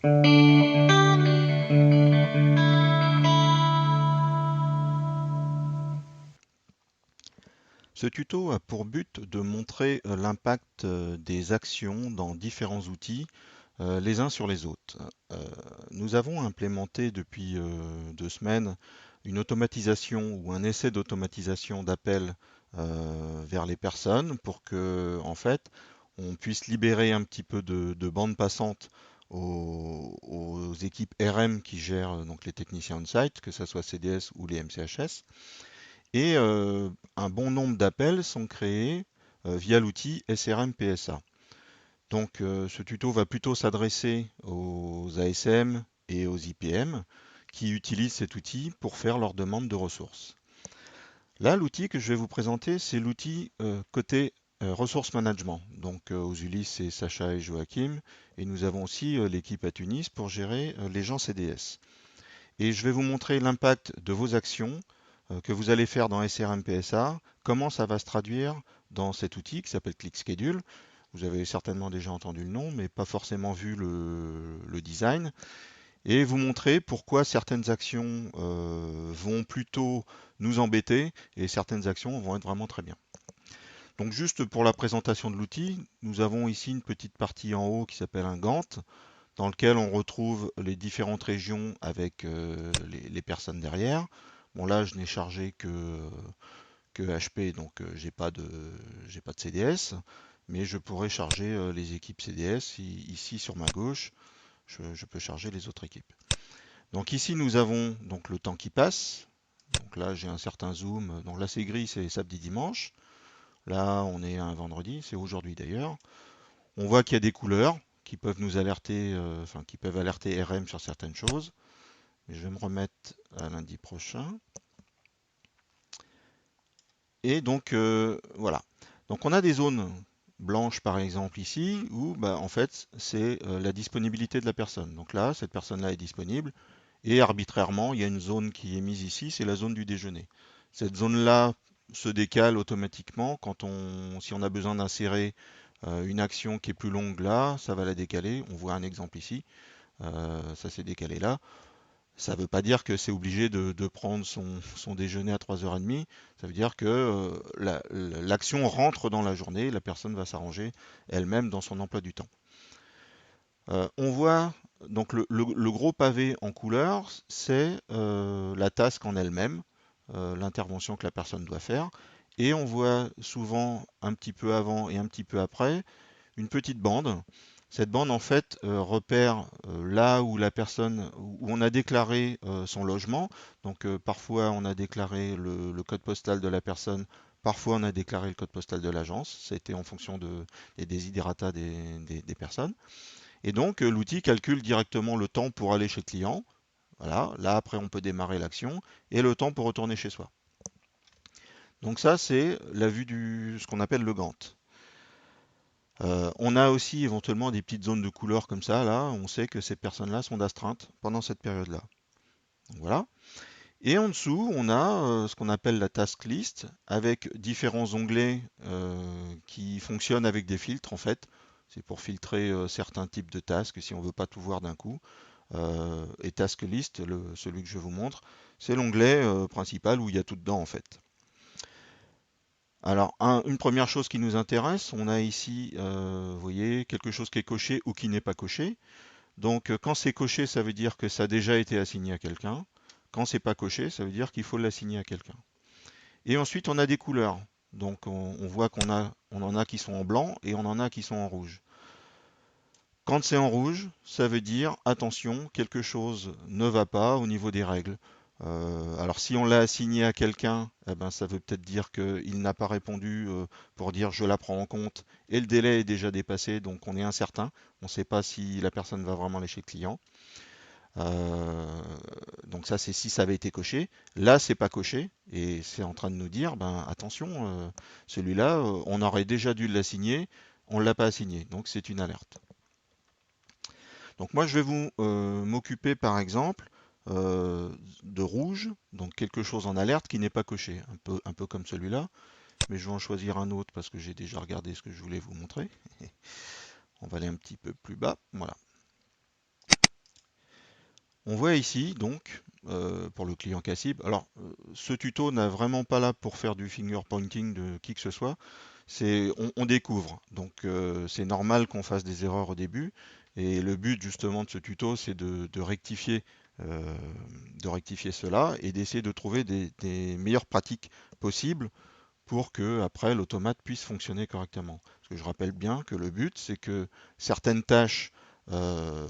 Ce tuto a pour but de montrer l'impact des actions dans différents outils, les uns sur les autres. Euh, Nous avons implémenté depuis 2 semaines une automatisation ou un essai d'automatisation d'appel vers les personnes pour que, en fait, on puisse libérer un petit peu de bande passante aux équipes RM qui gèrent donc les techniciens on-site, que ce soit CDS ou les MCHS. Et un bon nombre d'appels sont créés via l'outil SRM PSA. Donc ce tuto va plutôt s'adresser aux ASM et aux IPM qui utilisent cet outil pour faire leur demande de ressources. Là, l'outil que je vais vous présenter, c'est l'outil côté ressources management. Donc aux Ulysse, c'est Sacha et Joachim. Et nous avons aussi l'équipe à Tunis pour gérer les gens CDS. Et je vais vous montrer l'impact de vos actions que vous allez faire dans SRM PSA, comment ça va se traduire dans cet outil qui s'appelle ClickSchedule. Vous avez certainement déjà entendu le nom, mais pas forcément vu le design. Et vous montrer pourquoi certaines actions vont plutôt nous embêter et certaines actions vont être vraiment très bien. Donc juste pour la présentation de l'outil, nous avons ici une petite partie en haut qui s'appelle un Gantt, dans lequel on retrouve les différentes régions avec les personnes derrière. Bon là, je n'ai chargé que HP, donc j'ai pas de CDS, mais je pourrais charger les équipes CDS. Ici sur ma gauche, je peux charger les autres équipes. Donc ici nous avons donc le temps qui passe. Donc là j'ai un certain zoom. Donc là c'est gris, c'est samedi dimanche. Là on est un vendredi, c'est aujourd'hui d'ailleurs. On voit qu'il y a des couleurs qui peuvent nous alerter, enfin qui peuvent alerter RM sur certaines choses. Mais je vais me remettre à lundi prochain. Et donc voilà. Donc on a des zones blanches par exemple ici où bah, en fait c'est la disponibilité de la personne. Donc là cette personne-là est disponible et arbitrairement il y a une zone qui est mise ici, c'est la zone du déjeuner. Cette zone-là se décale automatiquement si on a besoin d'insérer une action qui est plus longue là, ça va la décaler. On voit un exemple ici, ça s'est décalé là. Ça ne veut pas dire que c'est obligé de prendre son déjeuner à 3h30. Ça veut dire que l'action rentre dans la journée, la personne va s'arranger elle-même dans son emploi du temps. On voit donc le gros pavé en couleur, c'est la task en elle-même, l'intervention que la personne doit faire. Et on voit souvent un petit peu avant et un petit peu après une petite bande. Cette bande, en fait, repère là où la personne, où on a déclaré son logement. Donc, parfois, on a déclaré le code postal de la personne, parfois, on a déclaré le code postal de l'agence. Ça a été en fonction des desiderata des personnes. Et donc, l'outil calcule directement le temps pour aller chez le client. Voilà, là, après, on peut démarrer l'action et le temps pour retourner chez soi. Donc, ça, c'est la vue ce qu'on appelle le Gantt. On a aussi éventuellement des petites zones de couleur comme ça, là, on sait que ces personnes-là sont d'astreinte pendant cette période-là. Voilà. Et en dessous, on a ce qu'on appelle la task list avec différents onglets qui fonctionnent avec des filtres en fait. C'est pour filtrer certains types de tasks si on ne veut pas tout voir d'un coup. Et task list, celui que je vous montre, c'est l'onglet principal où il y a tout dedans en fait. Alors, une première chose qui nous intéresse, on a ici, vous voyez, quelque chose qui est coché ou qui n'est pas coché. Donc, quand c'est coché, ça veut dire que ça a déjà été assigné à quelqu'un. Quand c'est pas coché, ça veut dire qu'il faut l'assigner à quelqu'un. Et ensuite, on a des couleurs. Donc, on voit on en a qui sont en blanc et on en a qui sont en rouge. Quand c'est en rouge, ça veut dire attention, quelque chose ne va pas au niveau des règles. Alors si on l'a assigné à quelqu'un, eh ben, ça veut peut-être dire qu'il n'a pas répondu pour dire je la prends en compte et le délai est déjà dépassé, donc on est incertain. On ne sait pas si la personne va vraiment aller chez le client. Euh, donc ça c'est si ça avait été coché. Là c'est pas coché et c'est en train de nous dire ben attention, celui-là on aurait déjà dû l'assigner, on ne l'a pas assigné, donc c'est une alerte. Donc moi, je vais m'occuper par exemple de rouge, donc quelque chose en alerte qui n'est pas coché, un peu comme celui-là, mais je vais en choisir un autre parce que j'ai déjà regardé ce que je voulais vous montrer. On va aller un petit peu plus bas, voilà. On voit ici donc pour le client Cassib. Alors ce tuto n'a vraiment pas là pour faire du finger pointing de qui que ce soit. On découvre. Donc c'est normal qu'on fasse des erreurs au début. Et le but justement de ce tuto, c'est euh, de rectifier cela et d'essayer de trouver des meilleures pratiques possibles pour que après l'automate puisse fonctionner correctement. Parce que je rappelle bien que le but, c'est que certaines tâches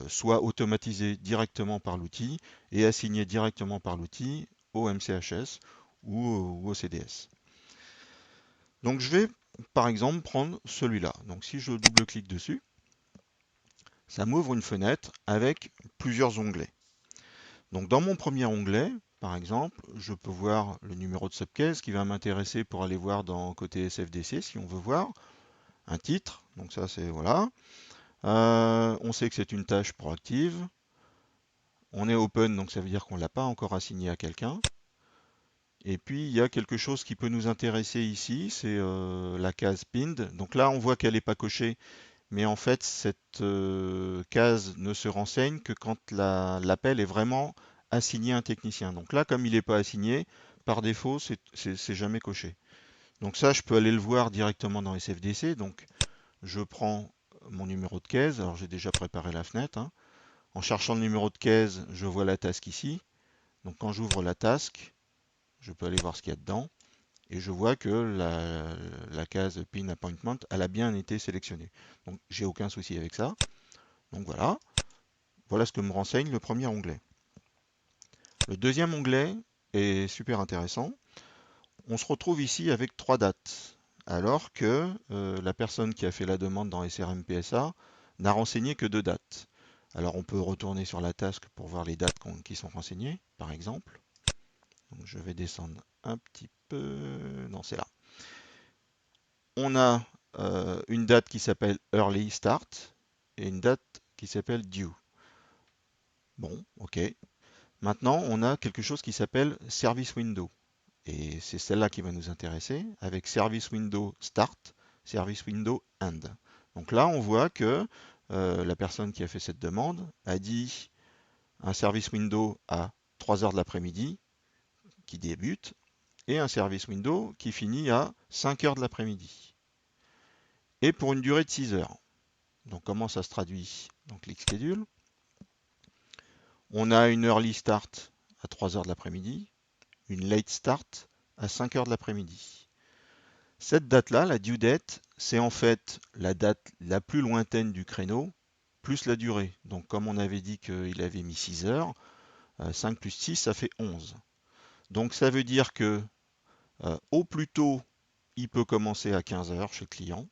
soient automatisées directement par l'outil et assignées directement par l'outil au MCHS ou au CDS. Donc je vais par exemple prendre celui-là. Donc si je double-clique dessus, ça m'ouvre une fenêtre avec plusieurs onglets. Donc dans mon premier onglet, par exemple, je peux voir le numéro de subcase qui va m'intéresser pour aller voir dans côté SFDC si on veut voir un titre. Donc ça c'est voilà. On sait que c'est une tâche proactive. On est open, donc ça veut dire qu'on ne l'a pas encore assigné à quelqu'un. Et puis il y a quelque chose qui peut nous intéresser ici, c'est la case pinned. Donc là on voit qu'elle n'est pas cochée, mais en fait cette case ne se renseigne que quand l'appel est vraiment assigné à un technicien. Donc là comme il n'est pas assigné, par défaut c'est jamais coché. Donc ça je peux aller le voir directement dans SFDC. Donc je prends mon numéro de caisse. Alors j'ai déjà préparé la fenêtre, hein. En cherchant le numéro de caisse, je vois la task ici. Donc quand j'ouvre la task, je peux aller voir ce qu'il y a dedans. Et je vois que la case Pin Appointment, elle a bien été sélectionnée. Donc j'ai aucun souci avec ça. Donc voilà. Voilà ce que me renseigne le premier onglet. Le deuxième onglet est super intéressant. On se retrouve ici avec 3 dates. Alors que la personne qui a fait la demande dans SRM PSA n'a renseigné que 2 dates. Alors on peut retourner sur la task pour voir les dates qui sont renseignées, par exemple. Donc je vais descendre un petit peu. Non, c'est là. On a une date qui s'appelle Early Start et une date qui s'appelle Due. Bon, ok. Maintenant, on a quelque chose qui s'appelle Service Window. Et c'est celle-là qui va nous intéresser avec Service Window Start, Service Window End. Donc là, on voit que la personne qui a fait cette demande a dit un service window à 3 heures de l'après-midi qui débute et un service window qui finit à 5 heures de l'après-midi. Et pour une durée de 6 heures. Donc comment ça se traduit dans Click Schedule? On a une early start à 3 heures de l'après-midi, une late start à 5 heures de l'après-midi. Cette date-là, la due date, c'est en fait la date la plus lointaine du créneau, plus la durée. Donc comme on avait dit qu'il avait mis 6 heures, 5 plus 6, ça fait 11. Donc ça veut dire que au plus tôt, il peut commencer à 15 heures chez le client.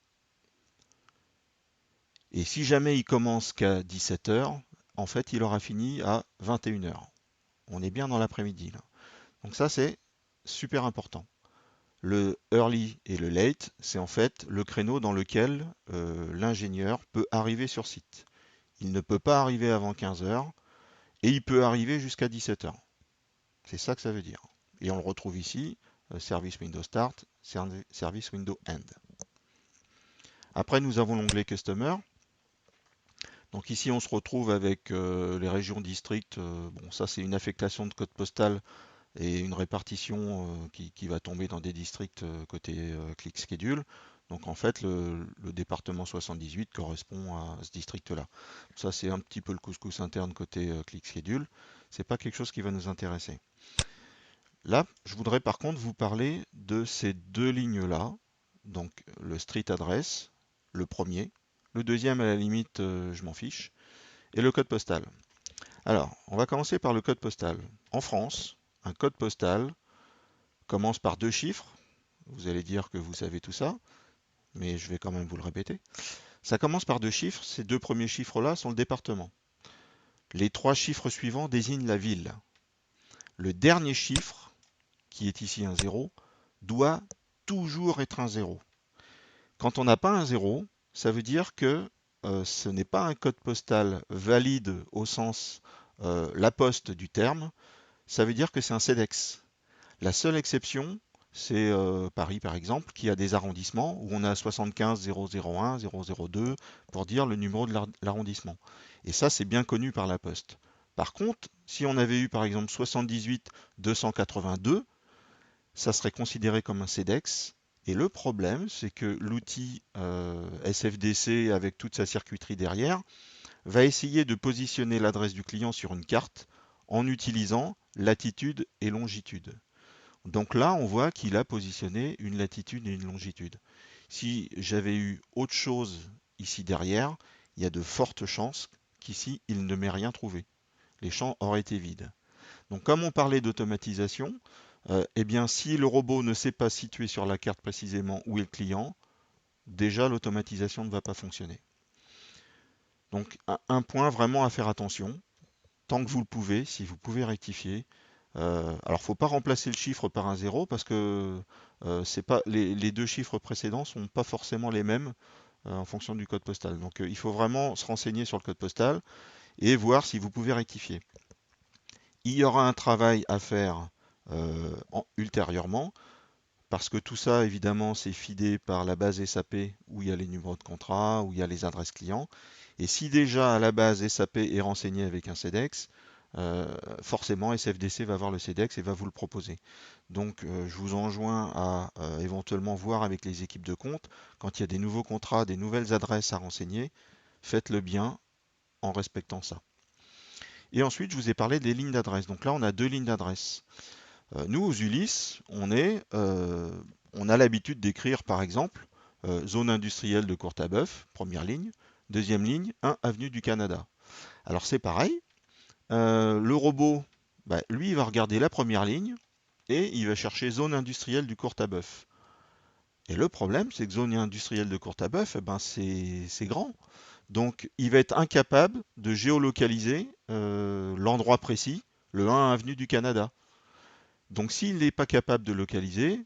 Et si jamais il commence qu'à 17 heures, en fait, il aura fini à 21 heures. On est bien dans l'après-midi là. Donc ça, c'est super important. Le early et le late, c'est en fait le créneau dans lequel l'ingénieur peut arriver sur site. Il ne peut pas arriver avant 15 heures et il peut arriver jusqu'à 17 heures. C'est ça que ça veut dire. Et on le retrouve ici, Service Window Start, Service Window End. Après, nous avons l'onglet Customer. Donc ici, on se retrouve avec les régions districts. Bon, ça, c'est une affectation de code postal et une répartition qui va tomber dans des districts côté Click Schedule. Donc en fait, le département 78 correspond à ce district-là. Ça, c'est un petit peu le couscous interne côté Click Schedule. C'est pas quelque chose qui va nous intéresser. Là, je voudrais par contre vous parler de ces deux lignes-là. Donc le street address, le premier. Le deuxième, à la limite, je m'en fiche. Et le code postal. Alors, on va commencer par le code postal. En France, un code postal commence par 2 chiffres. Vous allez dire que vous savez tout ça, mais je vais quand même vous le répéter. Ça commence par 2 chiffres. Ces 2 premiers chiffres-là sont le département. Les 3 chiffres suivants désignent la ville. Le dernier chiffre, qui est ici un 0, doit toujours être un 0. Quand on n'a pas un 0, ça veut dire que ce n'est pas un code postal valide au sens la poste du terme, ça veut dire que c'est un CEDEX. La seule exception, c'est Paris par exemple, qui a des arrondissements où on a 75 001, 002 pour dire le numéro de l'arrondissement. Et ça, c'est bien connu par la Poste. Par contre, si on avait eu par exemple 78 282, ça serait considéré comme un CEDEX. Et le problème, c'est que l'outil SFDC, avec toute sa circuiterie derrière, va essayer de positionner l'adresse du client sur une carte en utilisant latitude et longitude. Donc là, on voit qu'il a positionné une latitude et une longitude. Si j'avais eu autre chose ici derrière, il y a de fortes chances qu'ici, il ne m'ait rien trouvé. Les champs auraient été vides. Donc comme on parlait d'automatisation, eh bien si le robot ne sait pas situer sur la carte précisément où est le client, déjà l'automatisation ne va pas fonctionner. Donc un point vraiment à faire attention, tant que vous le pouvez, si vous pouvez rectifier. Alors, il ne faut pas remplacer le chiffre par un zéro parce que c'est pas, les deux chiffres précédents ne sont pas forcément les mêmes en fonction du code postal. Donc, il faut vraiment se renseigner sur le code postal et voir si vous pouvez rectifier. Il y aura un travail à faire ultérieurement parce que tout ça, évidemment, c'est feedé par la base SAP où il y a les numéros de contrat, où il y a les adresses clients. Et si déjà à la base SAP est renseigné avec un CEDEX, forcément SFDC va voir le CEDEX et va vous le proposer. Donc je vous enjoins à éventuellement voir avec les équipes de compte quand il y a des nouveaux contrats, des nouvelles adresses à renseigner, faites-le bien en respectant ça. Et ensuite, je vous ai parlé des lignes d'adresse. Donc là, on a deux lignes d'adresse. Nous, aux Ulysse, on a l'habitude d'écrire, par exemple, zone industrielle de Courtabœuf, première ligne, deuxième ligne, 1 avenue du Canada. Alors c'est pareil, le robot, bah, lui, il va regarder la première ligne et il va chercher zone industrielle du Courtabœuf. Et le problème, c'est que zone industrielle de Courtabœuf, eh ben, c'est grand. Donc il va être incapable de géolocaliser l'endroit précis, le 1 avenue du Canada. Donc s'il n'est pas capable de localiser,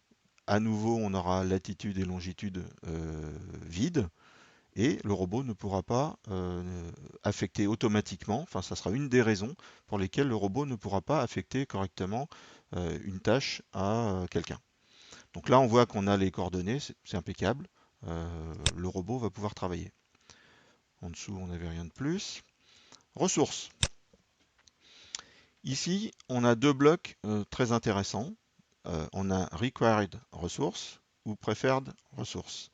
à nouveau on aura latitude et longitude vides et le robot ne pourra pas affecter automatiquement, enfin ça sera une des raisons pour lesquelles le robot ne pourra pas affecter correctement une tâche à quelqu'un. Donc là on voit qu'on a les coordonnées, c'est impeccable, le robot va pouvoir travailler. En dessous on n'avait rien de plus. Ressources. Ici on a deux blocs très intéressants. On a Required Resource ou Preferred Resource.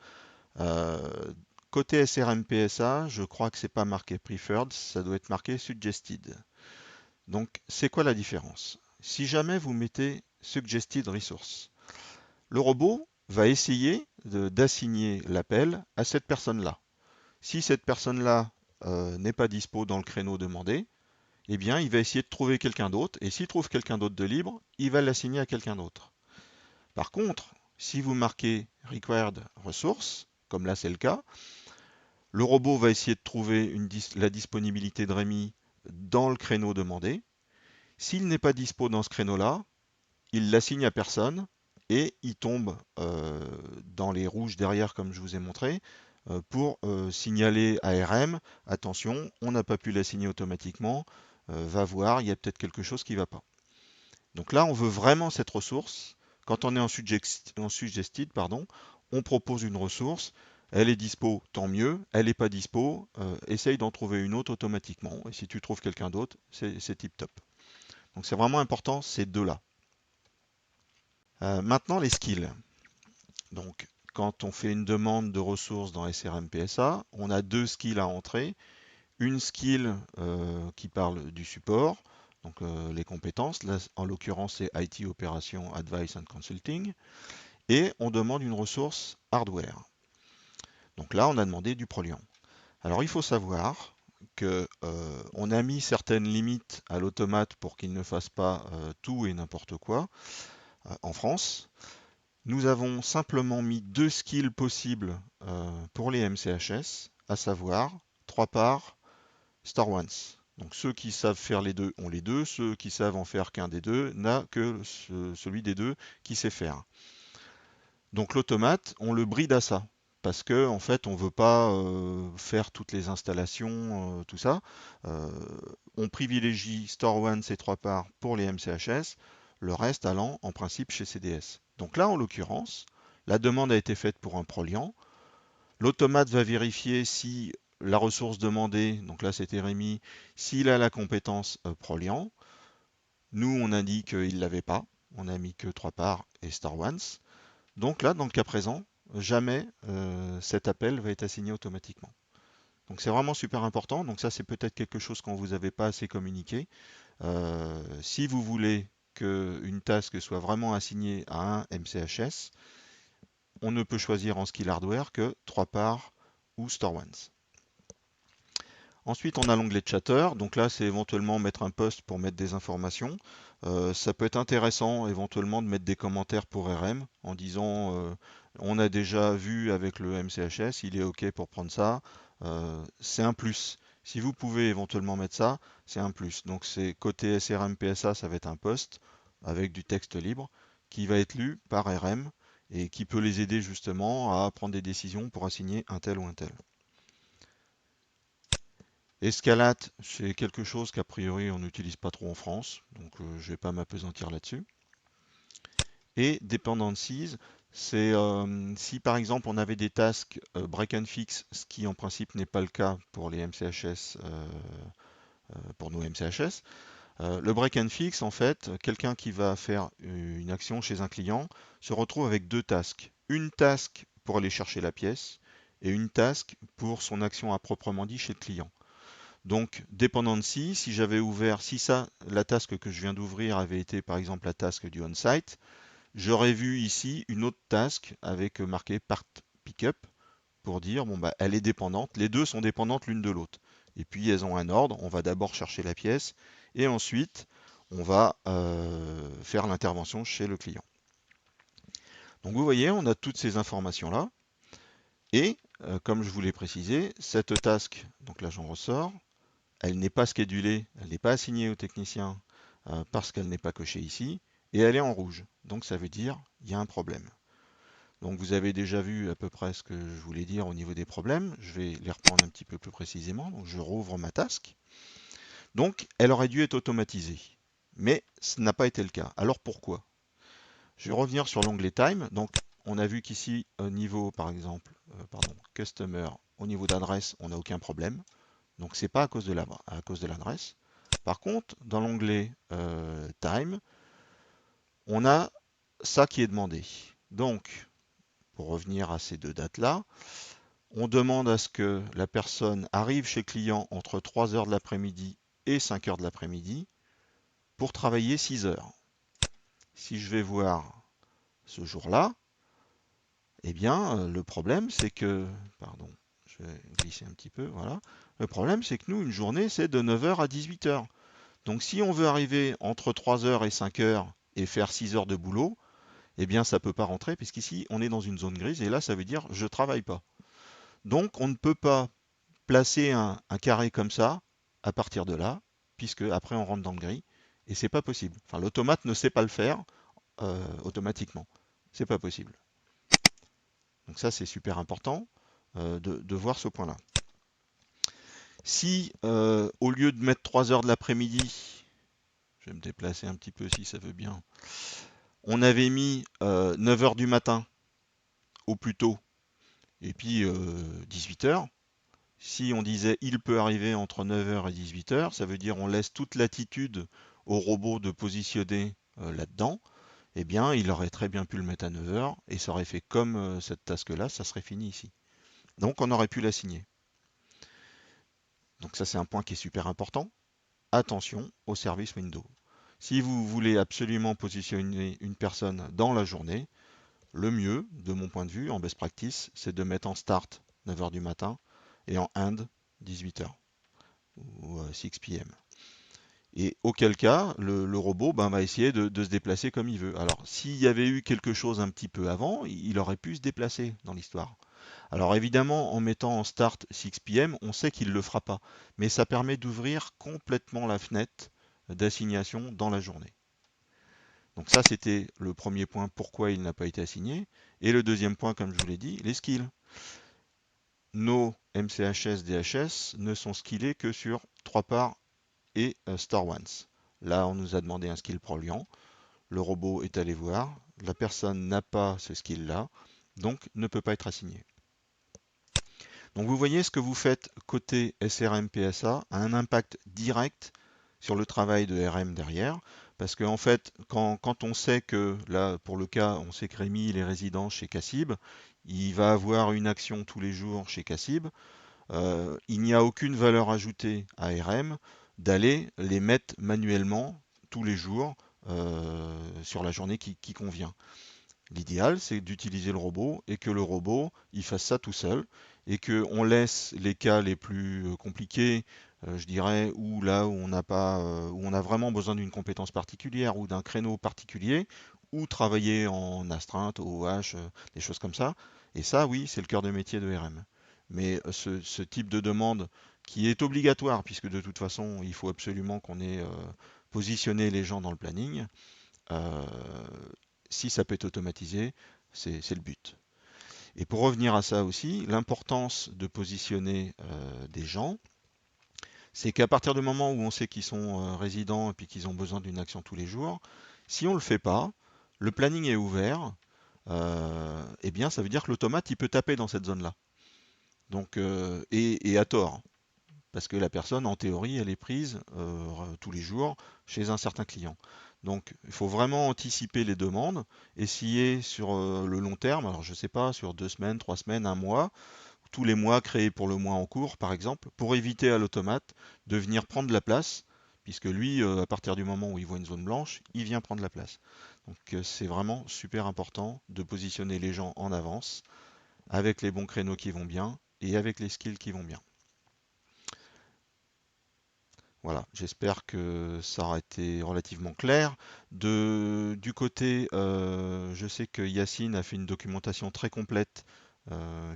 Euh, Côté SRM-PSA, je crois que c'est pas marqué Preferred, ça doit être marqué Suggested. Donc, c'est quoi la différence? Si jamais vous mettez Suggested Resource, le robot va essayer d'assigner l'appel à cette personne-là. Si cette personne-là n'est pas dispo dans le créneau demandé, eh bien, il va essayer de trouver quelqu'un d'autre, et s'il trouve quelqu'un d'autre de libre, il va l'assigner à quelqu'un d'autre. Par contre, si vous marquez Required Resource, comme là c'est le cas, le robot va essayer de trouver la disponibilité de Rémi dans le créneau demandé. S'il n'est pas dispo dans ce créneau-là, il l'assigne à personne et il tombe dans les rouges derrière, comme je vous ai montré, pour signaler à RM, attention, on n'a pas pu l'assigner automatiquement, va voir, il y a peut-être quelque chose qui ne va pas. Donc là, on veut vraiment cette ressource. Quand on est en suggested, pardon, on propose une ressource. Elle est dispo, tant mieux. Elle n'est pas dispo, essaye d'en trouver une autre automatiquement. Et si tu trouves quelqu'un d'autre, c'est tip top. Donc c'est vraiment important ces deux-là. Maintenant, les skills. Donc, quand on fait une demande de ressources dans SRM PSA, on a deux skills à entrer. Une skill qui parle du support, donc les compétences. Là, en l'occurrence, c'est IT Opération Advice and Consulting. Et on demande une ressource hardware. Donc là, on a demandé du Proliant. Alors, il faut savoir que on a mis certaines limites à l'automate pour qu'il ne fasse pas tout et n'importe quoi en France. Nous avons simplement mis deux skills possibles pour les MCHS, à savoir 3 parts Star Ones. Donc ceux qui savent faire les deux ont les deux, ceux qui savent en faire qu'un des deux n'a que celui des deux qui sait faire. Donc l'automate, on le bride à ça. Parce que en fait, on ne veut pas faire toutes les installations, tout ça. Euh, on privilégie Store One et 3 parts pour les MCHS, le reste allant en principe chez CDS. Donc là, en l'occurrence, la demande a été faite pour un Proliant. L'automate va vérifier si la ressource demandée, donc là c'était Rémi, s'il a la compétence Proliant. Nous, on indique qu'il ne l'avait pas. On a mis que 3 parts et star once. Donc là, dans le cas présent, jamais cet appel va être assigné automatiquement. Donc c'est vraiment super important. Donc ça, c'est peut-être quelque chose qu'on vous avait pas assez communiqué. Si vous voulez qu'une task soit vraiment assignée à un MCHS, on ne peut choisir en skill hardware que 3 parts ou star once. Ensuite, on a l'onglet Chatter. Donc là, c'est éventuellement mettre un post pour mettre des informations. Ça peut être intéressant éventuellement de mettre des commentaires pour RM en disant on a déjà vu avec le MCHS, il est OK pour prendre ça. C'est un plus. Si vous pouvez éventuellement mettre ça, c'est un plus. Donc c'est côté SRM PSA, ça va être un post avec du texte libre qui va être lu par RM et qui peut les aider justement à prendre des décisions pour assigner un tel ou un tel. Escalate, c'est quelque chose qu'a priori on n'utilise pas trop en France, donc je ne vais pas m'apesantir là-dessus. Et dependencies, c'est si par exemple on avait des tasks break and fix, ce qui en principe n'est pas le cas pour les MCHS, pour nos MCHS. Le break and fix, en fait, quelqu'un qui va faire une action chez un client se retrouve avec deux tasks. Une task pour aller chercher la pièce et une task pour son action à proprement dit chez le client. Donc, dependency, si j'avais ouvert, si ça, la task que je viens d'ouvrir avait été par exemple la task du on-site, j'aurais vu ici une autre task avec marqué part pickup pour dire, bon, bah, elle est dépendante, les deux sont dépendantes l'une de l'autre. Et puis elles ont un ordre, on va d'abord chercher la pièce et ensuite on va faire l'intervention chez le client. Donc vous voyez, on a toutes ces informations-là. Et comme je vous l'ai précisé, cette task, donc là j'en ressors, elle n'est pas schedulée, elle n'est pas assignée au technicien parce qu'elle n'est pas cochée ici, et elle est en rouge. Donc ça veut dire il y a un problème. Donc vous avez déjà vu à peu près ce que je voulais dire au niveau des problèmes. Je vais les reprendre un petit peu plus précisément. Donc je rouvre ma task. Donc elle aurait dû être automatisée, mais ce n'a pas été le cas. Alors pourquoi? Je vais revenir sur l'onglet Time. Donc on a vu qu'ici au niveau par exemple, Customer, au niveau d'adresse, on n'a aucun problème. Donc c'est pas à cause de l'adresse. Par contre, dans l'onglet Time, on a ça qui est demandé. Donc, pour revenir à ces deux dates-là, on demande à ce que la personne arrive chez le client entre 3 heures de l'après-midi et 5 heures de l'après-midi pour travailler 6 heures. Si je vais voir ce jour-là, eh bien, le problème, c'est que, pardon, je vais glisser un petit peu, voilà. Le problème, c'est que nous, une journée, c'est de 9 heures à 18 heures. Donc si on veut arriver entre 3 heures et 5 heures et faire 6 heures de boulot, eh bien ça ne peut pas rentrer puisqu'ici on est dans une zone grise et là ça veut dire je ne travaille pas. Donc on ne peut pas placer un carré comme ça à partir de là, puisque après on rentre dans le gris et c'est pas possible. Enfin l'automate ne sait pas le faire automatiquement. C'est pas possible. Donc ça c'est super important de voir ce point-là. Si au lieu de mettre 3 heures de l'après-midi, je vais me déplacer un petit peu si ça veut bien, on avait mis 9 heures du matin au plus tôt et puis 18 heures. Si on disait il peut arriver entre 9 heures et 18 heures, ça veut dire on laisse toute latitude au robot de positionner là-dedans. Eh bien, il aurait très bien pu le mettre à 9 heures et ça aurait fait comme cette task-là, ça serait fini ici. Donc on aurait pu l'assigner. Donc ça c'est un point qui est super important. Attention au service window. Si vous voulez absolument positionner une personne dans la journée, le mieux, de mon point de vue, en best practice, c'est de mettre en start 9 heures du matin et en end 18 heures ou 6 p.m. Et auquel cas, le robot va essayer de se déplacer comme il veut. Alors, s'il y avait eu quelque chose un petit peu avant, il aurait pu se déplacer dans l'histoire. Alors évidemment, en mettant en start 6 p.m., on sait qu'il ne le fera pas. Mais ça permet d'ouvrir complètement la fenêtre d'assignation dans la journée. Donc ça, c'était le premier point, pourquoi il n'a pas été assigné. Et le deuxième point, comme je vous l'ai dit, les skills. Nos MCHS, DHS ne sont skillés que sur 3 parts et star once. Là, on nous a demandé un skill proliant. Le robot est allé voir. La personne n'a pas ce skill-là, donc ne peut pas être assigné. Donc vous voyez, ce que vous faites côté SRM PSA a un impact direct sur le travail de RM derrière, parce qu'en fait, quand on sait que, là, pour le cas, on sait que Rémi, il est résident chez Cassib, il va avoir une action tous les jours chez Cassib, il n'y a aucune valeur ajoutée à RM d'aller les mettre manuellement tous les jours sur la journée qui convient. L'idéal, c'est d'utiliser le robot et que le robot, il fasse ça tout seul et qu'on laisse les cas les plus compliqués, je dirais, où là où on n'a pas, où on a vraiment besoin d'une compétence particulière ou d'un créneau particulier, ou travailler en astreinte, OH, des choses comme ça. Et ça, oui, c'est le cœur de métier de RM. Mais ce type de demande qui est obligatoire, puisque de toute façon, il faut absolument qu'on ait positionné les gens dans le planning. euh, Si ça peut être automatisé, c'est le but. Et pour revenir à ça aussi, l'importance de positionner des gens, c'est qu'à partir du moment où on sait qu'ils sont résidents et puis qu'ils ont besoin d'une action tous les jours, si on ne le fait pas, le planning est ouvert, eh bien ça veut dire que l'automate il peut taper dans cette zone-là. Donc et à tort, parce que la personne en théorie elle est prise tous les jours chez un certain client. Donc il faut vraiment anticiper les demandes, essayer sur le long terme, alors je ne sais pas, sur 2 semaines, 3 semaines, un mois, tous les mois créés pour le mois en cours par exemple, pour éviter à l'automate de venir prendre la place, puisque lui, à partir du moment où il voit une zone blanche, il vient prendre la place. Donc c'est vraiment super important de positionner les gens en avance, avec les bons créneaux qui vont bien, et avec les skills qui vont bien. Voilà, j'espère que ça aura été relativement clair. Du côté, je sais que Yacine a fait une documentation très complète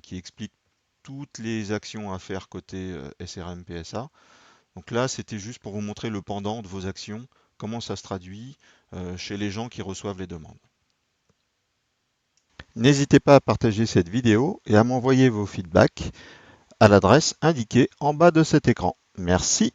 qui explique toutes les actions à faire côté SRM PSA. Donc là, c'était juste pour vous montrer le pendant de vos actions, comment ça se traduit chez les gens qui reçoivent les demandes. N'hésitez pas à partager cette vidéo et à m'envoyer vos feedbacks à l'adresse indiquée en bas de cet écran. Merci.